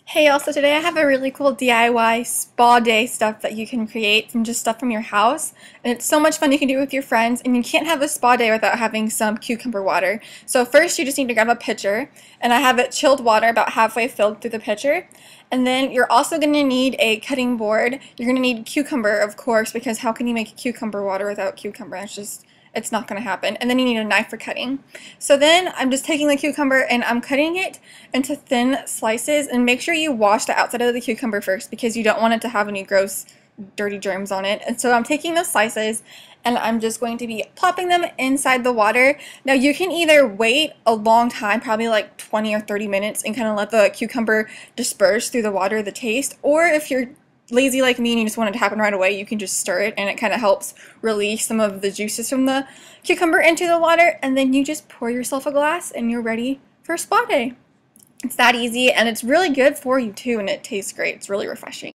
Hey, also today I have a really cool DIY spa day stuff that you can create from just stuff from your house. And it's so much fun you can do it with your friends, and you can't have a spa day without having some cucumber water. So first you just need to grab a pitcher, and I have it chilled water about halfway filled through the pitcher. And then you're also going to need a cutting board. You're going to need cucumber, of course, because how can you make cucumber water without cucumber? It's not going to happen. And then you need a knife for cutting. So then I'm just taking the cucumber and I'm cutting it into thin slices, and make sure you wash the outside of the cucumber first because you don't want it to have any gross dirty germs on it. And so I'm taking those slices and I'm just going to be plopping them inside the water. Now you can either wait a long time, probably like 20 or 30 minutes, and kind of let the cucumber disperse through the water, the taste, or if you're lazy like me and you just want it to happen right away, you can just stir it and it kind of helps release some of the juices from the cucumber into the water, and then you just pour yourself a glass and you're ready for a spa day. It's that easy, and it's really good for you too, and it tastes great. It's really refreshing.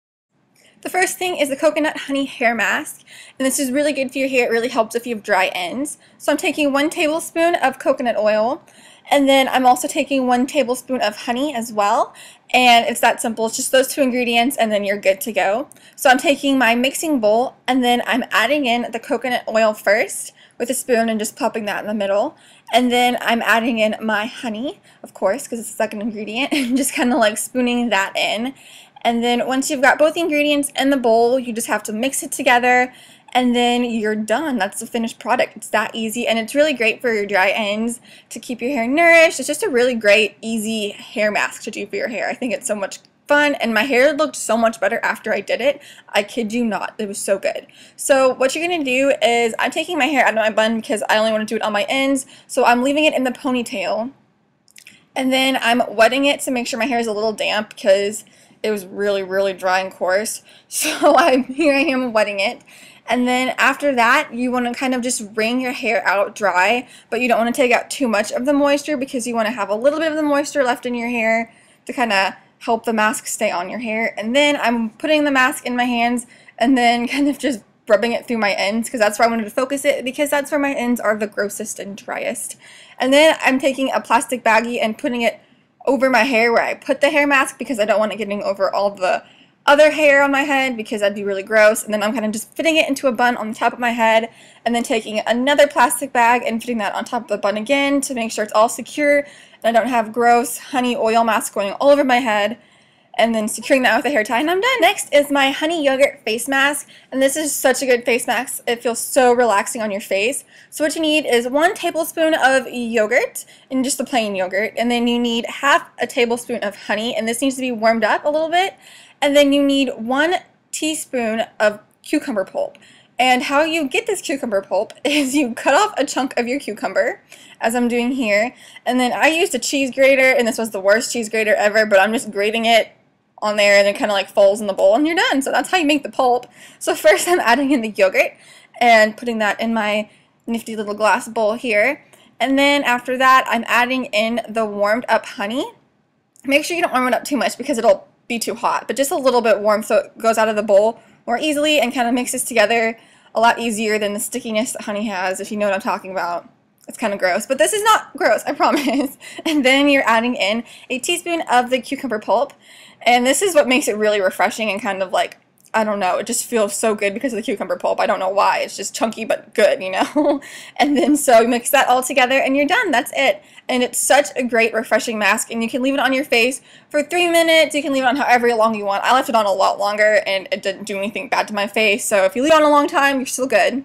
The first thing is the coconut honey hair mask, and this is really good for your hair. It really helps if you have dry ends. So I'm taking 1 tablespoon of coconut oil, and then I'm also taking 1 tablespoon of honey as well, and it's that simple. It's just those 2 ingredients and then you're good to go. So I'm taking my mixing bowl and then I'm adding in the coconut oil first with a spoon and just popping that in the middle, and then I'm adding in my honey, of course, because it's the second ingredient, and just kind of like spooning that in. And then once you've got both the ingredients in the bowl, you just have to mix it together, and then you're done. That's the finished product. It's that easy, and it's really great for your dry ends to keep your hair nourished. It's just a really great, easy hair mask to do for your hair. I think it's so much fun, and my hair looked so much better after I did it. I kid you not. It was so good. So what you're going to do is I'm taking my hair out of my bun because I only want to do it on my ends, so I'm leaving it in the ponytail, and then I'm wetting it to make sure my hair is a little damp because it was really dry and coarse. So here I am wetting it. And then after that, you want to kind of just wring your hair out dry, but you don't want to take out too much of the moisture because you want to have a little bit of the moisture left in your hair to kind of help the mask stay on your hair. And then I'm putting the mask in my hands and then kind of just rubbing it through my ends because that's where I wanted to focus it, because that's where my ends are the grossest and driest. And then I'm taking a plastic baggie and putting it over my hair where I put the hair mask because I don't want it getting over all the other hair on my head because that'd be really gross. And then I'm kind of just fitting it into a bun on the top of my head, and then taking another plastic bag and fitting that on top of the bun again to make sure it's all secure and I don't have gross honey oil mask going all over my head, and then securing that with a hair tie, and I'm done. Next is my honey yogurt face mask, and this is such a good face mask. It feels so relaxing on your face. So what you need is 1 tablespoon of yogurt, and just the plain yogurt, and then you need half a tablespoon of honey, and this needs to be warmed up a little bit, and then you need 1 teaspoon of cucumber pulp. And how you get this cucumber pulp is you cut off a chunk of your cucumber, as I'm doing here, and then I used a cheese grater, and this was the worst cheese grater ever, but I'm just grating it on there and it kind of like falls in the bowl and you're done. So that's how you make the pulp. So first I'm adding in the yogurt and putting that in my nifty little glass bowl here, and then after that I'm adding in the warmed up honey. Make sure you don't warm it up too much because it'll be too hot, but just a little bit warm so it goes out of the bowl more easily and kind of mixes together a lot easier than the stickiness that honey has, if you know what I'm talking about. It's kind of gross, but this is not gross, I promise. And then you're adding in a teaspoon of the cucumber pulp, and this is what makes it really refreshing and kind of like, I don't know, it just feels so good because of the cucumber pulp. I don't know why. It's just chunky but good, you know? And then so you mix that all together and you're done. That's it. And it's such a great refreshing mask, and you can leave it on your face for 3 minutes. You can leave it on however long you want. I left it on a lot longer and it didn't do anything bad to my face. So if you leave it on a long time, you're still good.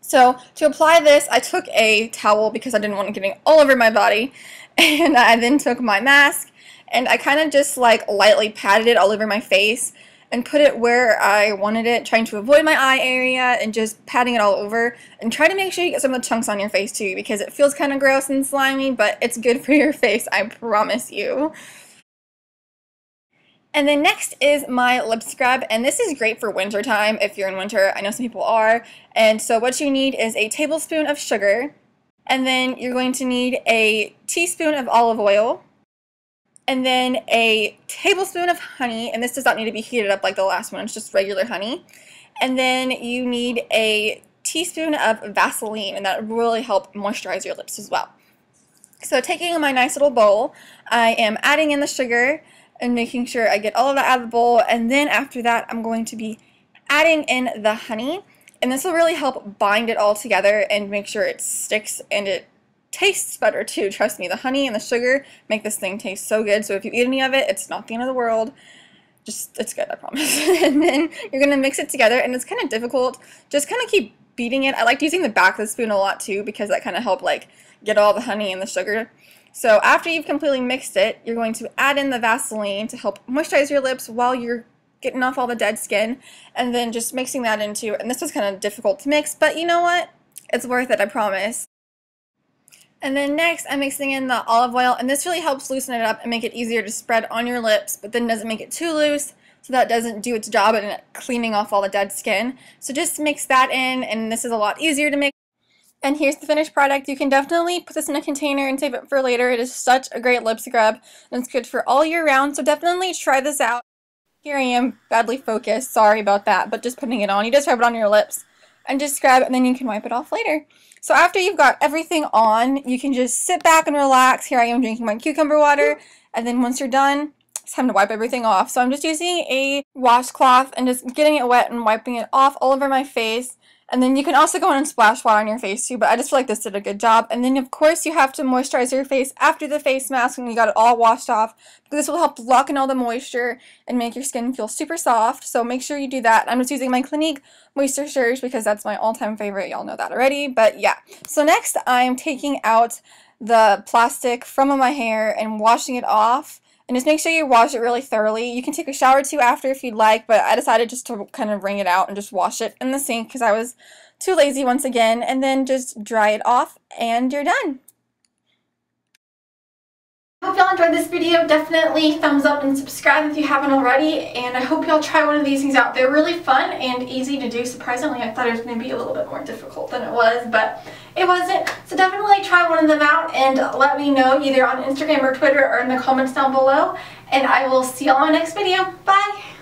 So to apply this, I took a towel because I didn't want it getting all over my body, and I then took my mask and I kind of just like lightly patted it all over my face and put it where I wanted it, trying to avoid my eye area and just patting it all over, and try to make sure you get some of the chunks on your face too because it feels kind of gross and slimy, but it's good for your face, I promise you. And then next is my lip scrub, and this is great for winter time if you're in winter. I know some people are. And so what you need is a tablespoon of sugar, and then you're going to need a teaspoon of olive oil, and then a tablespoon of honey, and this does not need to be heated up like the last one, it's just regular honey. And then you need a teaspoon of Vaseline, and that will really help moisturize your lips as well. So taking my nice little bowl, I am adding in the sugar, and making sure I get all of that out of the bowl. And then after that, I'm going to be adding in the honey, and this will really help bind it all together and make sure it sticks and it tastes better too. Trust me, the honey and the sugar make this thing taste so good. So if you eat any of it, it's not the end of the world. Just, it's good, I promise. And then you're gonna mix it together, and it's kind of difficult. Just kind of keep beating it. I like using the back of the spoon a lot too, because that kind of helps like get all the honey and the sugar. So after you've completely mixed it, you're going to add in the Vaseline to help moisturize your lips while you're getting off all the dead skin, and then just mixing that into, and this was kind of difficult to mix, but you know what? It's worth it, I promise. And then next, I'm mixing in the olive oil, and this really helps loosen it up and make it easier to spread on your lips, but then doesn't make it too loose, so that doesn't do its job in cleaning off all the dead skin. So just mix that in, and this is a lot easier to mix. And here's the finished product. You can definitely put this in a container and save it for later. It is such a great lip scrub, and it's good for all year round, so definitely try this out. Here I am, badly focused, sorry about that, but just putting it on. You just rub it on your lips and just scrub, and then you can wipe it off later. So after you've got everything on, you can just sit back and relax. Here I am drinking my cucumber water, and then once you're done, it's time to wipe everything off. So I'm just using a washcloth and just getting it wet and wiping it off all over my face. And then you can also go in and splash water on your face too, but I just feel like this did a good job. And then of course you have to moisturize your face after the face mask when you got it all washed off, because this will help lock in all the moisture and make your skin feel super soft. So make sure you do that. I'm just using my Clinique Moisture Surge because that's my all-time favorite. Y'all know that already, but yeah. So next I'm taking out the plastic from my hair and washing it off. And just make sure you wash it really thoroughly. You can take a shower too after if you'd like, but I decided just to kind of wring it out and just wash it in the sink because I was too lazy once again. And then just dry it off and you're done. I hope y'all enjoyed this video. Definitely thumbs up and subscribe if you haven't already. And I hope y'all try one of these things out. They're really fun and easy to do. Surprisingly, I thought it was going to be a little bit more difficult than it was, but it wasn't. So definitely try one of them out and let me know either on Instagram or Twitter or in the comments down below. And I will see y'all in my next video. Bye!